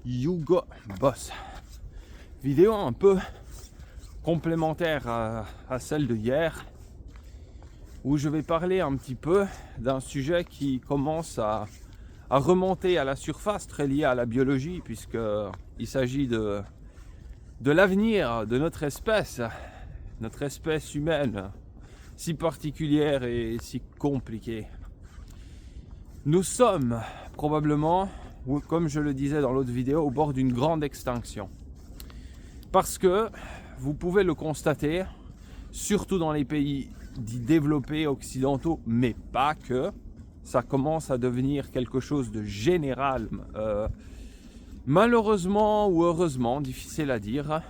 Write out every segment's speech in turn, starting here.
Hugo Boss. Vidéo un peu complémentaire à celle de hier, où je vais parler un petit peu d'un sujet qui commence à remonter à la surface, très lié à la biologie, puisqu'il s'agit de l'avenir de notre espèce humaine, si particulière et si compliquée. Nous sommes probablement, ou comme je le disais dans l'autre vidéo, au bord d'une grande extinction. Parce que vous pouvez le constater, surtout dans les pays dits développés occidentaux, mais pas que, ça commence à devenir quelque chose de général. Malheureusement ou heureusement, difficile à dire,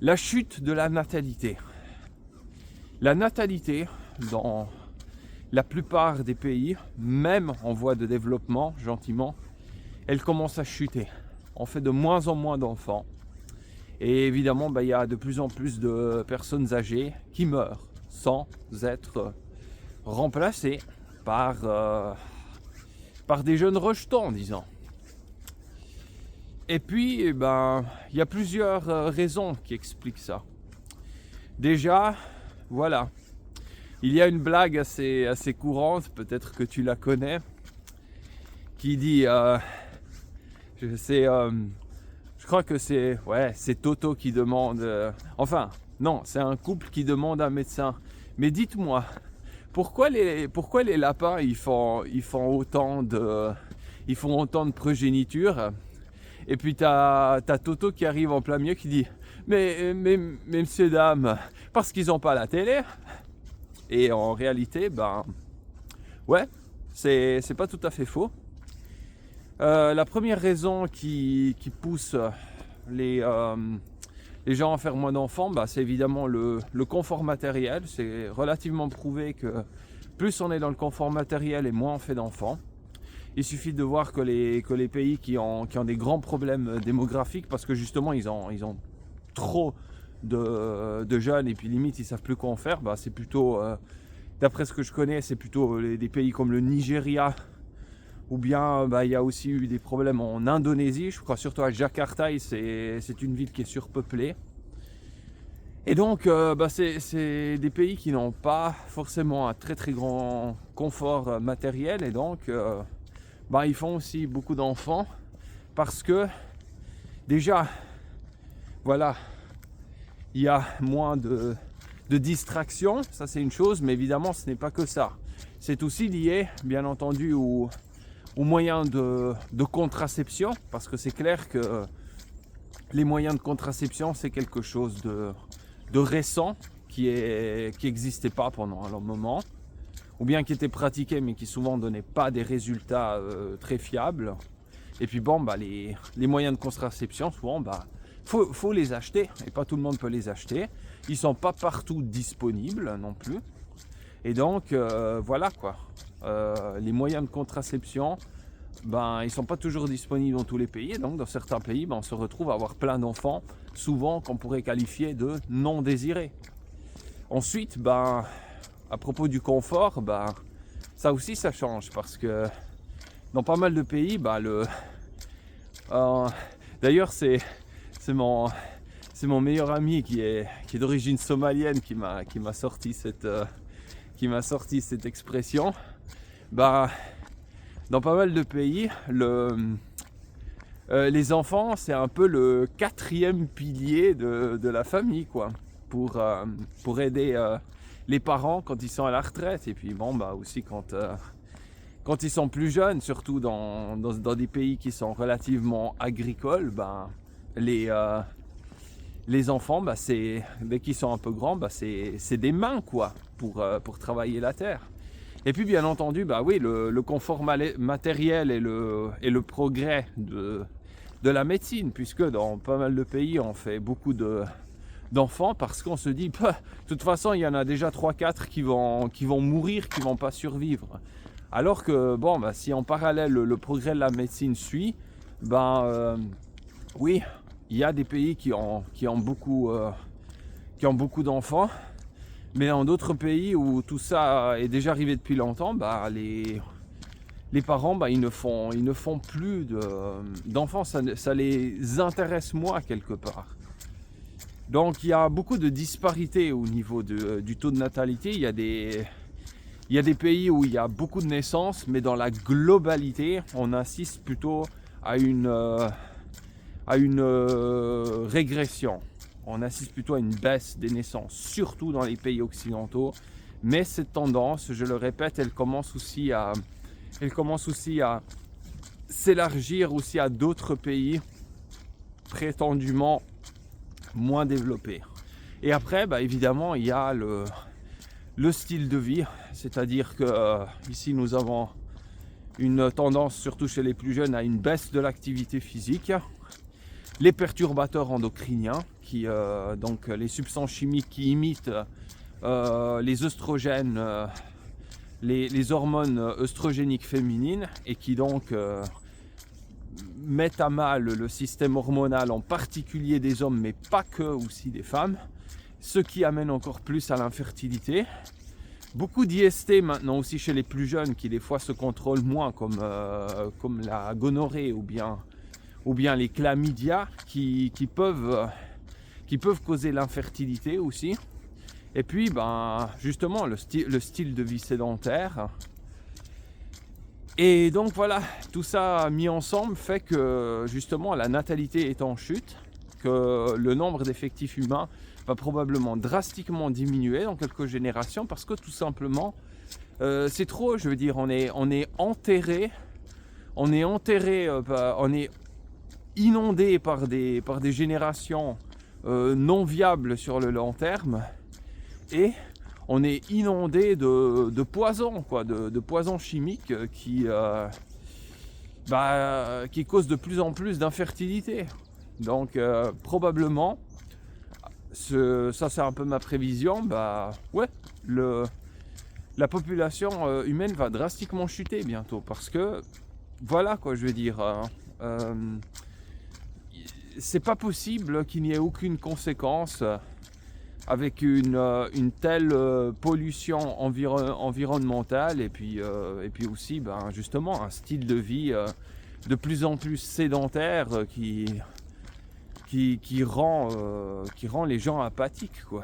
la chute de la natalité. La natalité, dans la plupart des pays, même en voie de développement, gentiment, elle commence à chuter. On fait de moins en moins d'enfants. Et évidemment, il y a de plus en plus de personnes âgées qui meurent sans être remplacées par des jeunes rejetons, disons. Et puis, il y a plusieurs raisons qui expliquent ça. Déjà, voilà, il y a une blague assez courante, peut-être que tu la connais, qui dit, je crois que c'est Toto qui demande, non, c'est un couple qui demande à un médecin, mais dites-moi, pourquoi les lapins ils font autant de progéniture? Et puis t'as Toto qui arrive en plein milieu qui dit mais messieurs dames, parce qu'ils n'ont pas la télé. Et en réalité, c'est pas tout à fait faux. La première raison qui pousse les gens à faire moins d'enfants, c'est évidemment le confort matériel. C'est relativement prouvé que plus on est dans le confort matériel et moins on fait d'enfants. Il suffit de voir que les pays qui ont des grands problèmes démographiques, parce que justement ils ont trop de jeunes et puis limite ils savent plus quoi en faire, c'est plutôt, d'après ce que je connais, c'est plutôt des pays comme le Nigeria, ou bien il y a aussi eu des problèmes en Indonésie, je crois surtout à Jakarta, c'est une ville qui est surpeuplée. Et donc c'est des pays qui n'ont pas forcément un très très grand confort matériel, et donc ils font aussi beaucoup d'enfants parce que déjà, voilà, il y a moins de distractions, ça c'est une chose, mais évidemment ce n'est pas que ça. C'est aussi lié, bien entendu, aux moyens de contraception, parce que c'est clair que les moyens de contraception c'est quelque chose de récent qui n'existait pas pendant un long moment, ou bien qui était pratiqué mais qui souvent ne donnait pas des résultats très fiables. Et puis les moyens de contraception, souvent faut les acheter, et pas tout le monde peut les acheter. Ils sont pas partout disponibles non plus. Et donc voilà quoi. Les moyens de contraception, ils sont pas toujours disponibles dans tous les pays. Et donc dans certains pays, on se retrouve à avoir plein d'enfants, souvent qu'on pourrait qualifier de non désirés. Ensuite, à propos du confort, ça aussi ça change, parce que dans pas mal de pays, d'ailleurs c'est mon meilleur ami qui est d'origine somalienne qui m'a sorti cette expression. Dans pas mal de pays, les enfants c'est un peu le quatrième pilier de la famille, quoi, pour aider les parents quand ils sont à la retraite, et puis aussi quand ils sont plus jeunes, surtout dans des pays qui sont relativement agricoles, les enfants, dès qu'ils sont un peu grands, c'est des mains, quoi, pour travailler la terre. Et puis bien entendu, le confort matériel et le progrès de la médecine, puisque dans pas mal de pays on fait beaucoup d'enfants parce qu'on se dit, de toute façon il y en a déjà 3-4 qui vont mourir, qui vont pas survivre. Alors que si en parallèle le progrès de la médecine suit, oui, il y a des pays qui ont beaucoup d'enfants, mais dans d'autres pays où tout ça est déjà arrivé depuis longtemps, les parents, bah, ils ne font plus d'enfants, ça les intéresse moins quelque part. Donc il y a beaucoup de disparités au niveau du taux de natalité. Il y a des pays où il y a beaucoup de naissances, mais dans la globalité, on assiste plutôt à une régression. On assiste plutôt à une baisse des naissances, surtout dans les pays occidentaux. Mais cette tendance, je le répète, elle commence aussi à s'élargir aussi à d'autres pays prétendument moins développés. Et après, bah, évidemment, il y a le style de vie, c'est-à-dire que ici nous avons une tendance, surtout chez les plus jeunes, à une baisse de l'activité physique. Les perturbateurs endocriniens, donc les substances chimiques qui imitent les œstrogènes, les hormones œstrogéniques féminines, et qui donc mettent à mal le système hormonal, en particulier des hommes, mais pas que, aussi des femmes, ce qui amène encore plus à l'infertilité. Beaucoup d'IST maintenant aussi chez les plus jeunes, qui des fois se contrôlent moins, comme la gonorrhée ou bien les chlamydia, qui peuvent causer l'infertilité aussi. Et puis ben, justement le style de vie sédentaire. Et donc voilà, tout ça mis ensemble fait que justement la natalité est en chute, que le nombre d'effectifs humains va probablement drastiquement diminuer dans quelques générations, parce que tout simplement c'est trop, je veux dire, on est enterré, on est inondé par des générations non viables sur le long terme, et on est inondé de poison, quoi, de poison chimique qui cause de plus en plus d'infertilité. Donc probablement, ça c'est un peu ma prévision, la population humaine va drastiquement chuter bientôt, parce que voilà, quoi, je veux dire, c'est pas possible qu'il n'y ait aucune conséquence avec une telle pollution environnementale, et puis aussi justement un style de vie de plus en plus sédentaire qui rend les gens apathiques, quoi.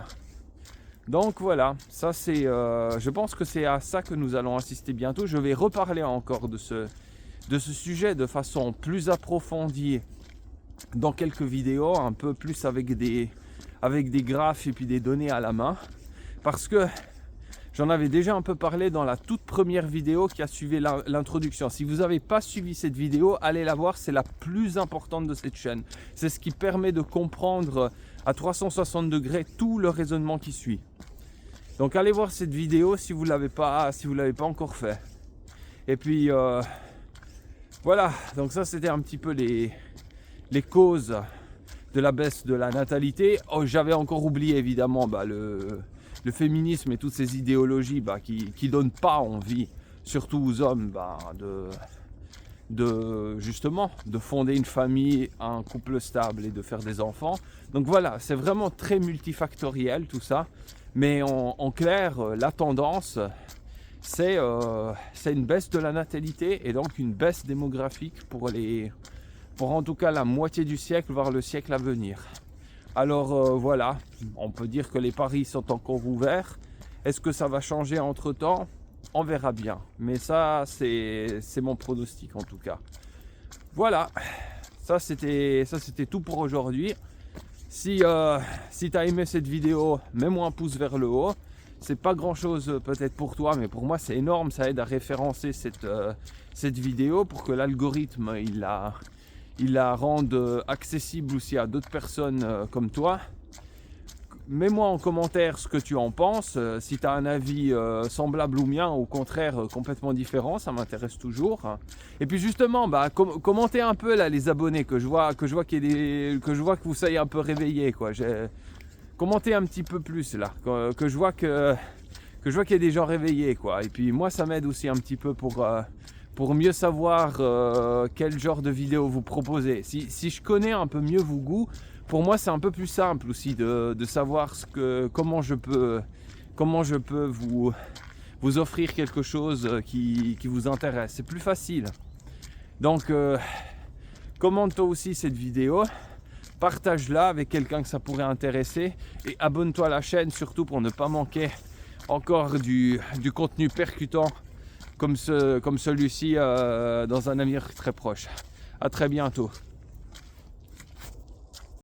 Donc voilà, ça c'est, je pense que c'est à ça que nous allons assister bientôt. Je vais reparler encore de ce sujet de façon plus approfondie dans quelques vidéos, un peu plus avec des graphes et puis des données à la main, parce que j'en avais déjà un peu parlé dans la toute première vidéo qui a suivi l'introduction. Si vous n'avez pas suivi cette vidéo, allez la voir, c'est la plus importante de cette chaîne. C'est ce qui permet de comprendre à 360 degrés tout le raisonnement qui suit. Donc allez voir cette vidéo si vous l'avez pas encore fait. Et puis voilà, donc ça c'était un petit peu les causes de la baisse de la natalité. Oh, j'avais encore oublié évidemment le féminisme et toutes ces idéologies qui donnent pas envie, surtout aux hommes, justement de fonder une famille, un couple stable et de faire des enfants. Donc voilà, c'est vraiment très multifactoriel tout ça, mais en clair, la tendance c'est une baisse de la natalité, et donc une baisse démographique pour en tout cas la moitié du siècle, voire le siècle à venir. Alors voilà, on peut dire que les paris sont encore ouverts. Est-ce que ça va changer entre temps? On verra bien. Mais ça, c'est mon pronostic en tout cas. Voilà, ça c'était tout pour aujourd'hui. Si tu as aimé cette vidéo, mets-moi un pouce vers le haut. C'est pas grand chose peut-être pour toi, mais pour moi c'est énorme. Ça aide à référencer cette vidéo pour que l'algorithme il la rende accessible aussi à d'autres personnes comme toi. Mets-moi en commentaire ce que tu en penses. Si tu as un avis semblable au mien, au contraire complètement différent, ça m'intéresse toujours. Et puis justement, commentez un peu là les abonnés, que je vois que vous soyez un peu réveillés, quoi. Commentez un petit peu plus là, que je vois qu'il y a des gens réveillés, quoi. Et puis moi ça m'aide aussi un petit peu pour mieux savoir quel genre de vidéo vous proposez. Si je connais un peu mieux vos goûts, pour moi c'est un peu plus simple aussi de savoir comment je peux vous vous offrir quelque chose qui vous intéresse. C'est plus facile. Donc, commente toi aussi cette vidéo, partage-la avec quelqu'un que ça pourrait intéresser et abonne-toi à la chaîne surtout pour ne pas manquer encore du contenu percutant comme celui-ci dans un avenir très proche. À très bientôt.